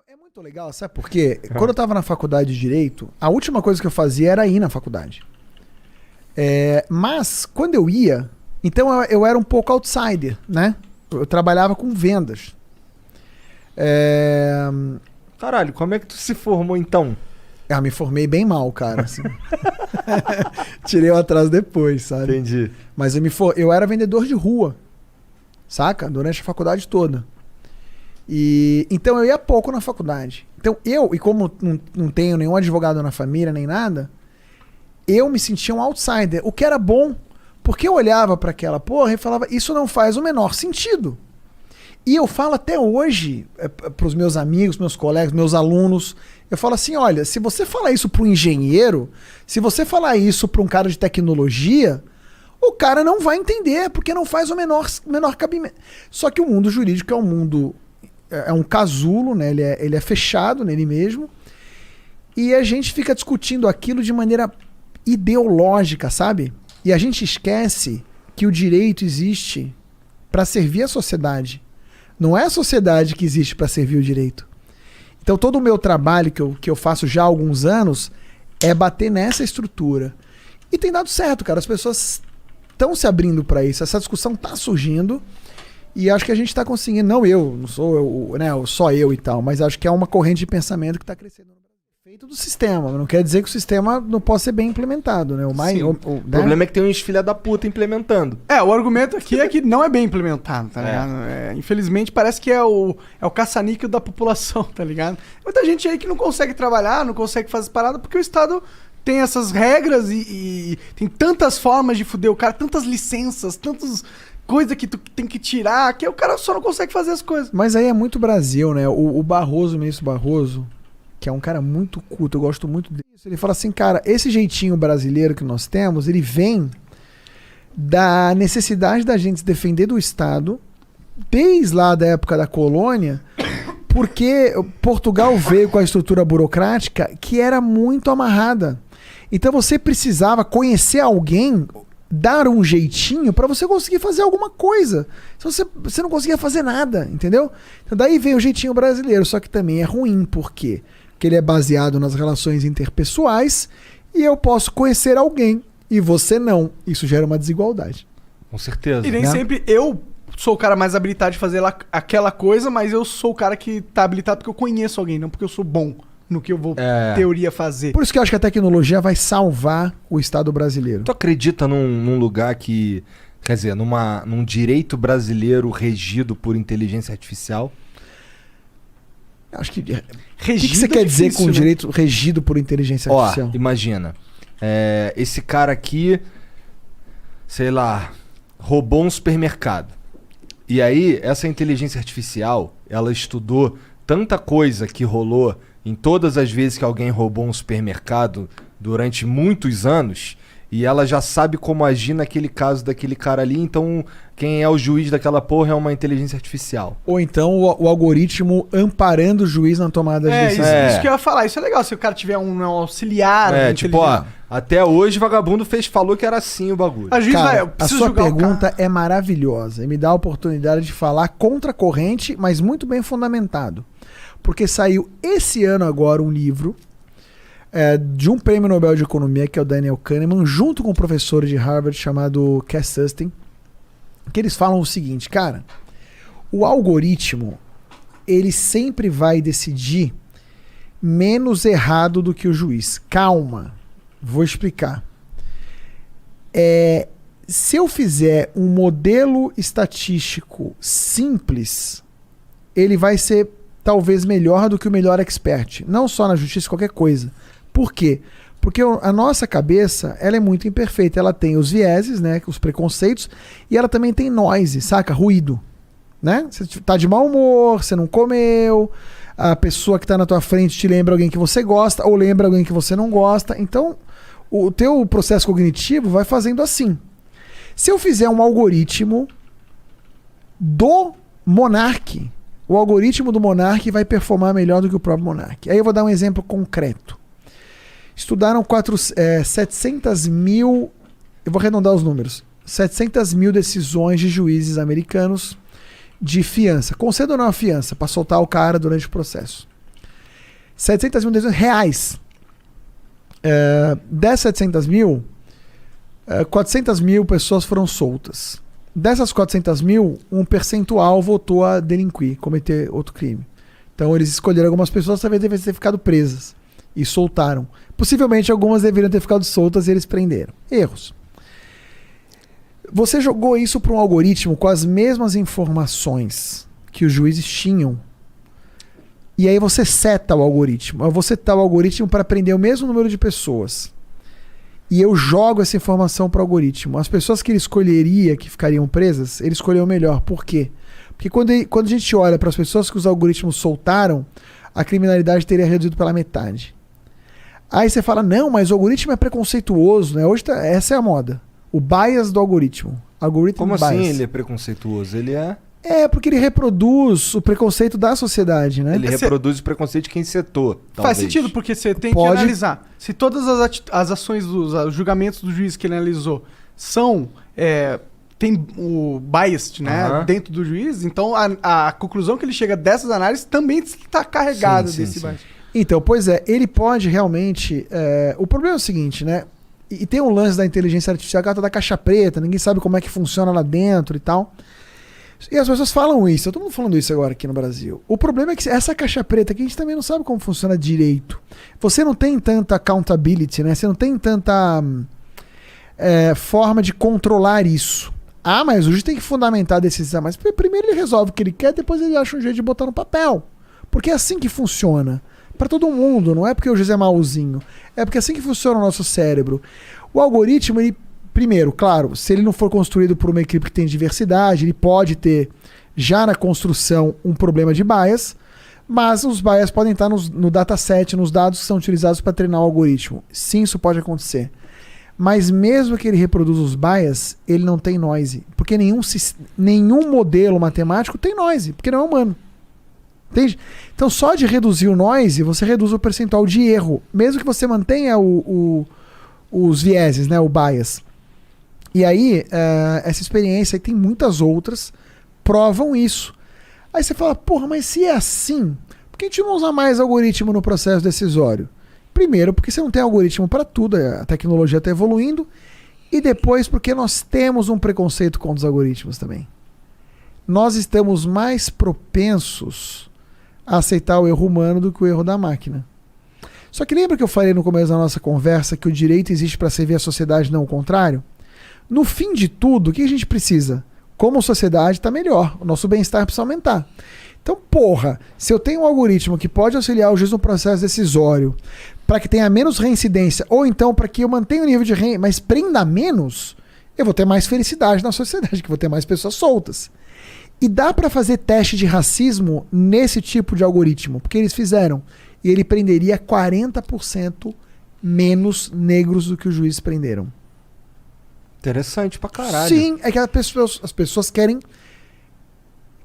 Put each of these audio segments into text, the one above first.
É muito legal, sabe por quê? Quando eu tava na faculdade de Direito, a última coisa que eu fazia era ir na faculdade. Mas, quando eu ia, então eu era um pouco outsider, né? Eu trabalhava com vendas. Caralho, como é que tu se formou então? Me formei bem mal, cara. Assim. Tirei o atraso depois, sabe? Entendi. Mas eu era vendedor de rua, saca? Durante a faculdade toda. Então eu ia pouco na faculdade. Então e como não tenho nenhum advogado na família, nem nada, eu me sentia um outsider. O que era bom, porque eu olhava para aquela porra e falava, isso não faz o menor sentido. E eu falo até hoje para os meus amigos, meus colegas, meus alunos, eu falo assim, olha, se você falar isso para um engenheiro, se você falar isso para um cara de tecnologia, o cara não vai entender, porque não faz o menor cabimento. Só que o mundo jurídico é um mundo, é um casulo, né? Ele é fechado nele mesmo, e a gente fica discutindo aquilo de maneira ideológica, sabe? E a gente esquece que o direito existe para servir a sociedade. Não é a sociedade que existe para servir o direito. Então todo o meu trabalho que eu faço já há alguns anos é bater nessa estrutura. E tem dado certo, cara. As pessoas estão se abrindo para isso. Essa discussão está surgindo e acho que a gente está conseguindo. Não sou eu, né, só eu e tal, mas acho que é uma corrente de pensamento que está crescendo no Brasil. Feito do sistema. Não quer dizer que o sistema não possa ser bem implementado, né? O problema é que tem uns filha da puta implementando. O argumento aqui é que não é bem implementado, tá ligado? Infelizmente parece que é o caça-níquel da população, tá ligado? Muita gente aí que não consegue trabalhar, não consegue fazer parada porque o Estado tem essas regras e tem tantas formas de fuder o cara, tantas licenças, tantas coisas que tu tem que tirar, que o cara só não consegue fazer as coisas. Mas aí é muito Brasil, né? O Barroso, o ministro Barroso, que é um cara muito culto, eu gosto muito disso. Ele fala assim, cara, esse jeitinho brasileiro que nós temos, ele vem da necessidade da gente se defender do Estado, desde lá da época da colônia, porque Portugal veio com a estrutura burocrática que era muito amarrada. Então você precisava conhecer alguém, dar um jeitinho para você conseguir fazer alguma coisa. Você não conseguia fazer nada, entendeu? Então daí veio o jeitinho brasileiro, só que também é ruim, por quê? Porque ele é baseado nas relações interpessoais e eu posso conhecer alguém e você não. Isso gera uma desigualdade. Com certeza. E nem sempre eu sou o cara mais habilitado de fazer aquela coisa, mas eu sou o cara que tá habilitado porque eu conheço alguém, não porque eu sou bom no que eu vou, teoria, fazer. Por isso que eu acho que a tecnologia vai salvar o Estado brasileiro. Tu acredita num lugar que... Quer dizer, num direito brasileiro regido por inteligência artificial? Acho que... O que você quer dizer com direito regido por inteligência artificial? Imagina. Esse cara aqui, sei lá, roubou um supermercado. E aí, essa inteligência artificial, ela estudou tanta coisa que rolou em todas as vezes que alguém roubou um supermercado durante muitos anos, e ela já sabe como agir naquele caso daquele cara ali, então quem é o juiz daquela porra é uma inteligência artificial. Ou então o algoritmo amparando o juiz na tomada de decisão. Isso que eu ia falar, isso é legal, se o cara tiver um auxiliar. Até hoje o vagabundo falou que era assim o bagulho. A sua pergunta é maravilhosa e me dá a oportunidade de falar contra a corrente, mas muito bem fundamentado. Porque saiu esse ano agora um livro de um prêmio Nobel de Economia, que é o Daniel Kahneman, junto com um professor de Harvard chamado Cass Sunstein, que eles falam o seguinte, cara, o algoritmo, ele sempre vai decidir menos errado do que o juiz. Calma, vou explicar. Se eu fizer um modelo estatístico simples, ele vai ser talvez melhor do que o melhor expert, não só na justiça, qualquer coisa. Por quê? Porque a nossa cabeça, ela é muito imperfeita. Ela tem os vieses, né, os preconceitos, e ela também tem noise, saca? Ruído, né? Você tá de mau humor, você não comeu, a pessoa que tá na tua frente te lembra alguém que você gosta, ou lembra alguém que você não gosta. Então, o teu processo cognitivo vai fazendo assim. Se eu fizer um algoritmo do Monark, o algoritmo do Monark vai performar melhor do que o próprio Monark. Aí eu vou dar um exemplo concreto. Estudaram 700 mil, eu vou arredondar os números, 700 mil decisões de juízes americanos de fiança. Conceda ou não a fiança para soltar o cara durante o processo. 700 mil reais. Dessas 700 mil, 400 mil pessoas foram soltas. Dessas 400 mil, um percentual voltou a delinquir, cometer outro crime. Então eles escolheram algumas pessoas que talvez deveriam ter ficado presas e soltaram. Possivelmente algumas deveriam ter ficado soltas e eles prenderam. Erros. Você jogou isso para um algoritmo com as mesmas informações que os juízes tinham. E aí você seta o algoritmo. Eu vou setar o algoritmo para prender o mesmo número de pessoas. E eu jogo essa informação para o algoritmo. As pessoas que ele escolheria que ficariam presas, ele escolheu melhor. Por quê? Porque quando a gente olha para as pessoas que os algoritmos soltaram, a criminalidade teria reduzido pela metade. Aí você fala, não, mas o algoritmo é preconceituoso, né? Hoje essa é a moda. O bias do algoritmo. Algoritmo Como bias. assim ele é preconceituoso? Ele é... Porque ele reproduz o preconceito da sociedade, né? Ele reproduz o preconceito de quem setou, talvez. Faz sentido, porque você tem que analisar. Se todas as ações, os julgamentos do juiz que ele analisou são... tem o bias, né, dentro do juiz, então a conclusão que ele chega dessas análises também está carregada desse bias. Então, pois é, ele pode realmente... o problema é o seguinte, né? E tem um lance da inteligência artificial que ela tá da caixa preta, ninguém sabe como é que funciona lá dentro e tal. E as pessoas falam isso, todo mundo falando isso agora aqui no Brasil. O problema é que essa caixa preta aqui a gente também não sabe como funciona direito. Você não tem tanta accountability, né? Você não tem tanta forma de controlar isso. Ah, mas o juiz tem que fundamentar a decisão. Mas primeiro ele resolve o que ele quer, depois ele acha um jeito de botar no papel. Porque é assim que funciona. Para todo mundo, não é porque o juiz é mauzinho. É porque é assim que funciona o nosso cérebro. O algoritmo, ele, primeiro, claro, se ele não for construído por uma equipe que tem diversidade, ele pode ter, já na construção, um problema de bias, mas os bias podem estar no dataset, nos dados que são utilizados para treinar o algoritmo. Sim, isso pode acontecer. Mas mesmo que ele reproduza os bias, ele não tem noise. Porque nenhum modelo matemático tem noise, porque não é humano. Entende? Então, só de reduzir o noise, você reduz o percentual de erro. Mesmo que você mantenha os vieses, né, o bias. E aí, essa experiência, e tem muitas outras, provam isso. Aí você fala, porra, mas se é assim, por que a gente não usa mais algoritmo no processo decisório? Primeiro, porque você não tem algoritmo para tudo, a tecnologia está evoluindo. E depois, porque nós temos um preconceito contra os algoritmos também. Nós estamos mais propensos a aceitar o erro humano do que o erro da máquina. Só que lembra que eu falei no começo da nossa conversa que o direito existe para servir a sociedade, não o contrário? No fim de tudo, o que a gente precisa? Como sociedade está melhor, o nosso bem-estar precisa aumentar. Então, porra, se eu tenho um algoritmo que pode auxiliar o juiz no processo decisório para que tenha menos reincidência, ou então para que eu mantenha o nível de reincidência, mas prenda menos, eu vou ter mais felicidade na sociedade, que vou ter mais pessoas soltas. E dá para fazer teste de racismo nesse tipo de algoritmo, porque eles fizeram. E ele prenderia 40% menos negros do que os juízes prenderam. Interessante pra caralho. Sim, é que as pessoas querem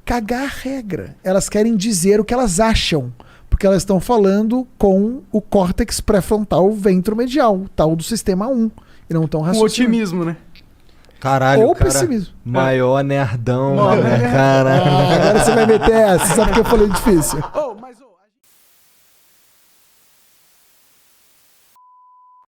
cagar a regra. Elas querem dizer o que elas acham, porque elas estão falando com o córtex pré-frontal ventromedial, tal do sistema 1. E não estão raciocinando. Com otimismo, né? Caralho, ou cara, pessimismo. Maior nerdão, né, cara? Agora você vai meter essa, sabe que eu falei difícil.